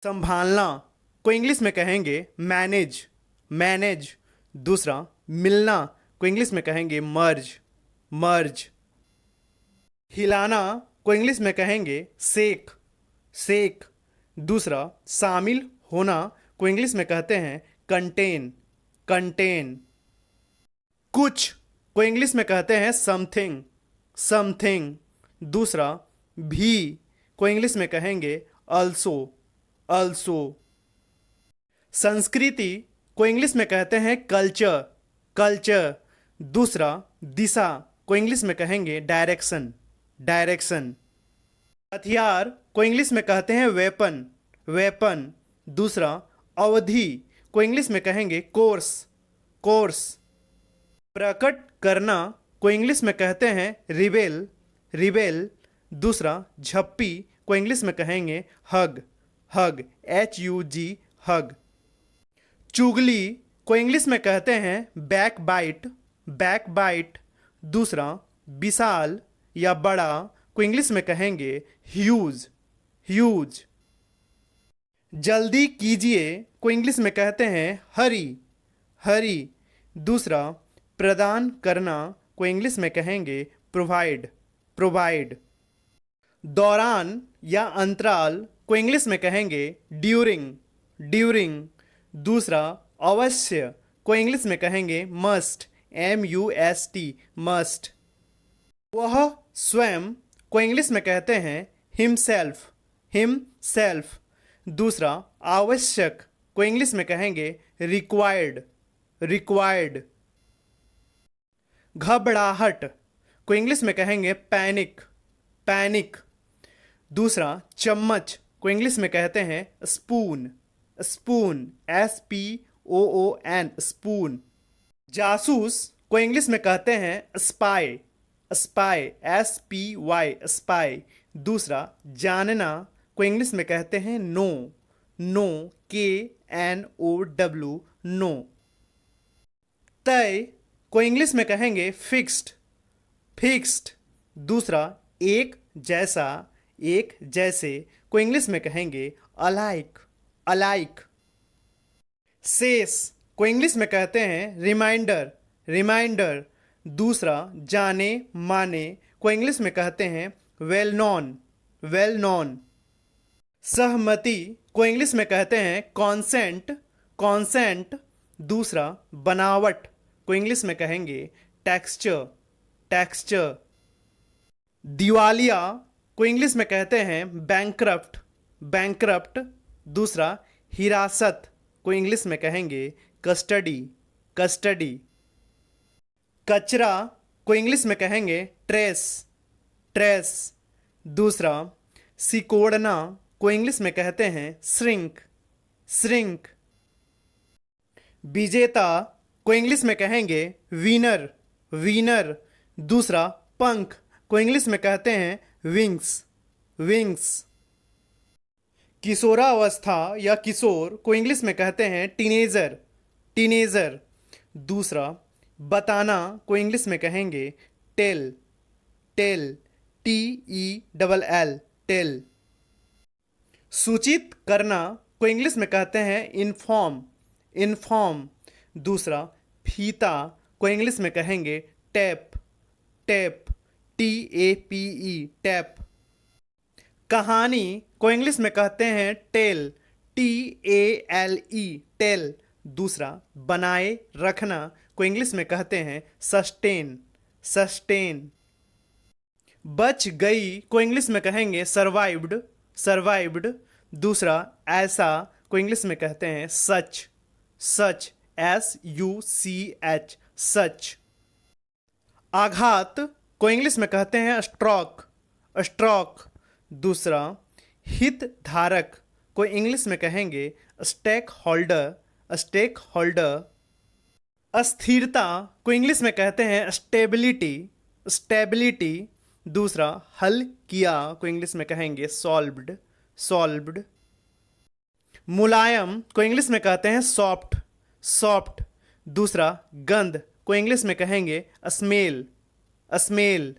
संभालना को इंग्लिश में कहेंगे मैनेज, मैनेज। दूसरा, मिलना को इंग्लिश में कहेंगे मर्ज, मर्ज। हिलाना को इंग्लिश में कहेंगे शेक, शेक। दूसरा, शामिल होना को इंग्लिश में कहते हैं कंटेन, कंटेन। कुछ को इंग्लिश में कहते हैं समथिंग, समथिंग। दूसरा, भी को इंग्लिश में कहेंगे अल्सो, अल्सो। संस्कृति को इंग्लिश में कहते हैं कल्चर, कल्चर। दूसरा, दिशा को इंग्लिश में कहेंगे डायरेक्शन, डायरेक्शन। हथियार को इंग्लिश में कहते हैं वेपन, वेपन। दूसरा, अवधि को इंग्लिश में कहेंगे कोर्स, कोर्स। प्रकट करना को इंग्लिश में कहते हैं रिबेल, रिबेल। दूसरा, झप्पी को इंग्लिश में कहेंगे हग, हग, HUG, हग। चुगली को इंग्लिश में कहते हैं बैक बाइट, बैक बाइट। दूसरा, विशाल या बड़ा को इंग्लिश में कहेंगे ह्यूज, ह्यूज। जल्दी कीजिए को इंग्लिश में कहते हैं हरी, हरी। दूसरा, प्रदान करना को इंग्लिश में कहेंगे प्रोवाइड, प्रोवाइड। दौरान या अंतराल को इंग्लिश में कहेंगे ड्यूरिंग, ड्यूरिंग। दूसरा, अवश्य को इंग्लिश में कहेंगे मस्ट, MUST, मस्ट। वह स्वयं को इंग्लिश में कहते हैं हिमसेल्फ, हिमसेल्फ। दूसरा, आवश्यक को इंग्लिश में कहेंगे रिक्वायर्ड, रिक्वायर्ड। घबराहट को इंग्लिश में कहेंगे पैनिक, पैनिक। दूसरा, चम्मच को इंग्लिश में कहते हैं स्पून, स्पून, SPOON, स्पून। जासूस को इंग्लिश में कहते हैं स्पाई, स्पाई, SPY, स्पाई। दूसरा, जानना को इंग्लिश में कहते हैं नो, नो, KNOW, नो। तय को इंग्लिश में कहेंगे फिक्स्ड, फिक्स्ड। दूसरा, एक जैसा, एक जैसे को इंग्लिश में कहेंगे अलाइक, अलाइक। शेष को इंग्लिश में कहते हैं रिमाइंडर, रिमाइंडर। दूसरा, जाने माने को इंग्लिश में कहते हैं वेल नोन, वेल नोन। सहमति को इंग्लिश में कहते हैं कॉन्सेंट, कॉन्सेंट। दूसरा, बनावट को इंग्लिश में कहेंगे टेक्सचर, टेक्सचर। दिवालिया को इंग्लिश में कहते हैं बैंकरप्ट, बैंकरप्ट। दूसरा, हिरासत को इंग्लिश में कहेंगे कस्टडी, कस्टडी। कचरा को इंग्लिश में कहेंगे ट्रेस, ट्रेस। दूसरा, सिकोड़ना को इंग्लिश में कहते हैं श्रिंक, श्रिंक। विजेता को इंग्लिश में कहेंगे विनर, विनर। दूसरा, पंख को इंग्लिश में कहते हैं विंग्स, विंग्स। किशोरावस्था या किशोर को इंग्लिश में कहते हैं टीनेजर, टीनेजर। दूसरा, बताना को इंग्लिश में कहेंगे टेल, टेल, TELL, टेल। सूचित करना को इंग्लिश में कहते हैं इन्फॉर्म, इन्फॉर्म। दूसरा, फीता को इंग्लिश में कहेंगे टैप, टैप, TAPE, टैप। कहानी को इंग्लिश में कहते हैं टेल, TALE, टेल। दूसरा, बनाए रखना को इंग्लिश में कहते हैं सस्टेन, सस्टेन। बच गई को इंग्लिश में कहेंगे सर्वाइव्ड, सर्वाइव्ड। दूसरा, ऐसा को इंग्लिश में कहते हैं सच, सच, SUCH, सच। आघात को इंग्लिश में कहते हैं स्ट्रोक, स्ट्रोक। दूसरा, हितधारक को इंग्लिश में कहेंगे स्टेक होल्डर, स्टेक होल्डर। अस्थिरता को इंग्लिश में कहते हैं स्टेबिलिटी, स्टेबिलिटी। दूसरा, हल किया को इंग्लिश में कहेंगे सॉल्व्ड, सॉल्व्ड। मुलायम को इंग्लिश में कहते हैं सॉफ्ट, सॉफ्ट। दूसरा, गंध को इंग्लिश में कहेंगे स्मेल, स्मेल।